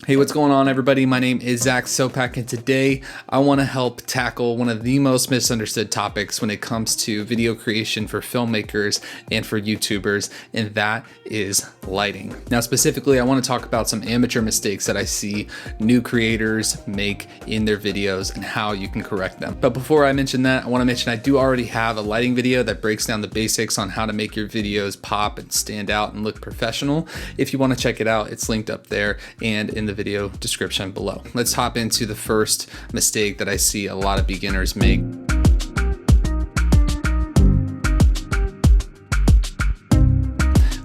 Hey, what's going on, everybody? My name is Zach Sopak, and today I want to help tackle one of the most misunderstood topics when it comes to video creation for filmmakers and for YouTubers, and that is lighting. Now, specifically, I want to talk about some amateur mistakes that I see new creators make in their videos and how you can correct them. But before I mention that, I want to mention I do already have a lighting video that breaks down the basics on how to make your videos pop and stand out and look professional. If you want to check it out, it's linked up there and in the video description below. Let's hop into the first mistake that I see a lot of beginners make.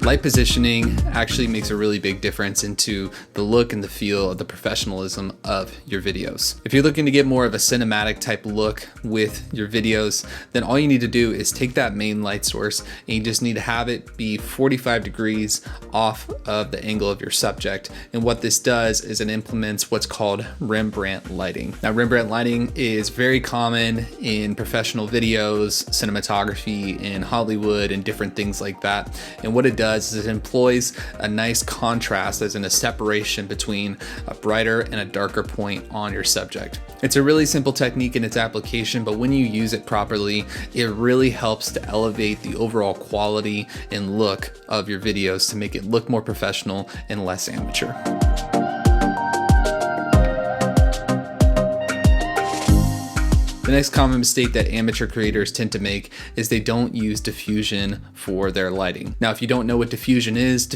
Light positioning actually makes a really big difference into the look and the feel of the professionalism of your videos. If you're looking to get more of a cinematic type look with your videos, then all you need to do is take that main light source and you just need to have it be 45 degrees off of the angle of your subject. And what this does is it implements what's called Rembrant lighting. Now, Rembrant lighting is very common in professional videos, cinematography, in Hollywood, and different things like that. And what it does is it employs a nice contrast, as in a separation between a brighter and a darker point on your subject. It's a really simple technique in its application, but when you use it properly, it really helps to elevate the overall quality and look of your videos to make it look more professional and less amateur. The next common mistake that amateur creators tend to make is they don't use diffusion for their lighting. Now, if you don't know what diffusion is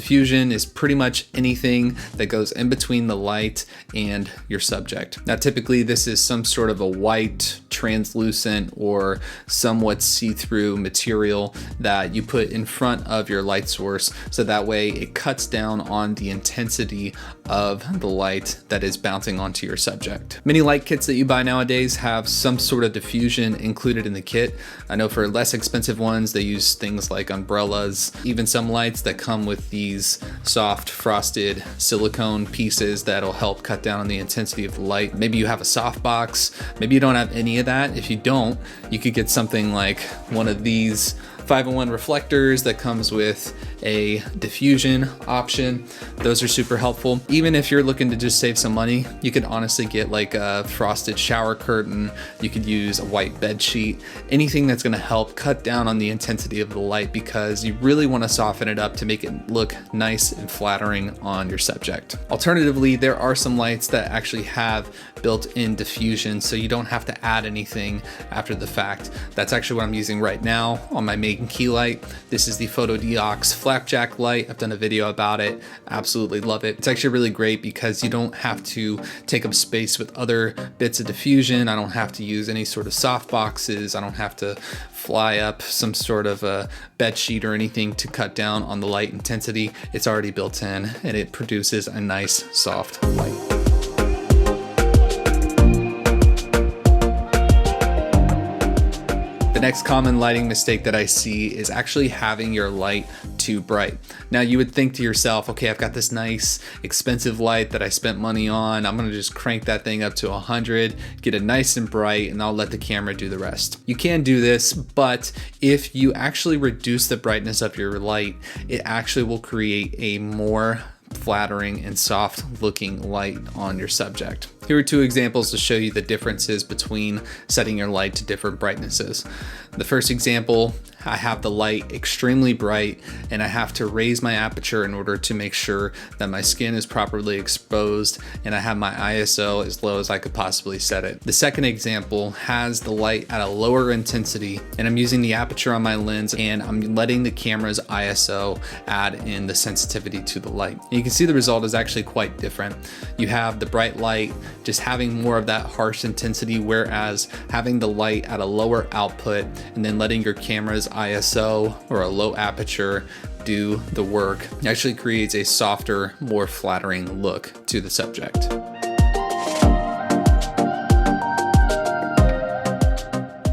pretty much anything that goes in between the light and your subject. Now, typically this is some sort of a white, translucent, or somewhat see-through material that you put in front of your light source, so that way it cuts down on the intensity of the light that is bouncing onto your subject. Many light kits that you buy nowadays have some sort of diffusion included in the kit. I know for less expensive ones, they use things like umbrellas, even some lights that come with these soft frosted silicone pieces that'll help cut down on the intensity of the light. Maybe you have a softbox, maybe you don't have any of that. If you don't, you could get something like one of these 5-in-1 reflectors that comes with a diffusion option. Those are super helpful. Even if you're looking to just save some money, you could honestly get like a frosted shower curtain. You could use a white bed sheet, anything that's gonna help cut down on the intensity of the light, because you really wanna soften it up to make it look nice and flattering on your subject. Alternatively, there are some lights that actually have built-in diffusion, so you don't have to add anything after the fact. That's actually what I'm using right now on my main key light. This is the Photodiox Flapjack light. I've done a video about it. Absolutely love it. It's actually really great because you don't have to take up space with other bits of diffusion. I don't have to use any sort of soft boxes. I don't have to fly up some sort of a bed sheet or anything to cut down on the light intensity. It's already built in and it produces a nice soft light. The next common lighting mistake that I see is actually having your light too bright. Now, you would think to yourself, okay, I've got this nice expensive light that I spent money on. I'm gonna just crank that thing up to 100, get it nice and bright, and I'll let the camera do the rest. You can do this, but if you actually reduce the brightness of your light, it actually will create a more flattering and soft looking light on your subject. Here are two examples to show you the differences between setting your light to different brightnesses. The first example, I have the light extremely bright and I have to raise my aperture in order to make sure that my skin is properly exposed, and I have my ISO as low as I could possibly set it. The second example has the light at a lower intensity and I'm using the aperture on my lens and I'm letting the camera's ISO add in the sensitivity to the light. And you can see the result is actually quite different. You have the bright light just having more of that harsh intensity, whereas having the light at a lower output and then letting your camera's ISO or a low aperture do the work actually creates a softer, more flattering look to the subject.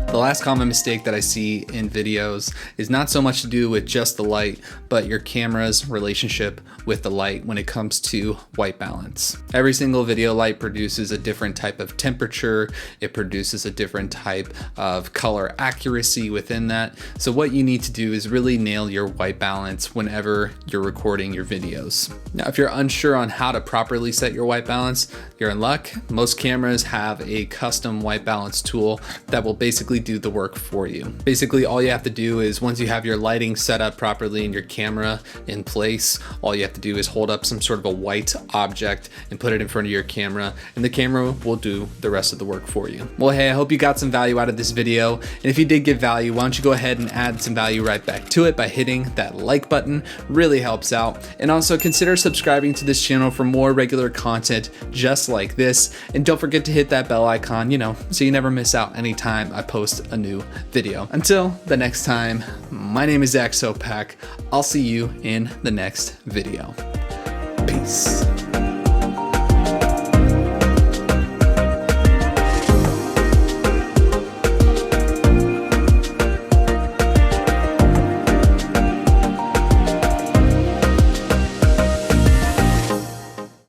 The last common mistake that I see in videos is not so much to do with just the light, but your camera's relationship with the light when it comes to white balance. Every single video light produces a different type of temperature. It produces a different type of color accuracy within that. So what you need to do is really nail your white balance whenever you're recording your videos. Now, if you're unsure on how to properly set your white balance, you're in luck. Most cameras have a custom white balance tool that will basically do the work for you. Basically, all you have to do is once you have your lighting set up properly and your camera in place, all you have to do is hold up some sort of a white object and put it in front of your camera, and the camera will do the rest of the work for you. Well, hey, I hope you got some value out of this video. And if you did get value, why don't you go ahead and add some value right back to it by hitting that like button. Really helps out. And also consider subscribing to this channel for more regular content just like this. And don't forget to hit that bell icon, so you never miss out anytime I post a new video. Until the next time, my name is Sopak. I'll see you in the next video. Peace.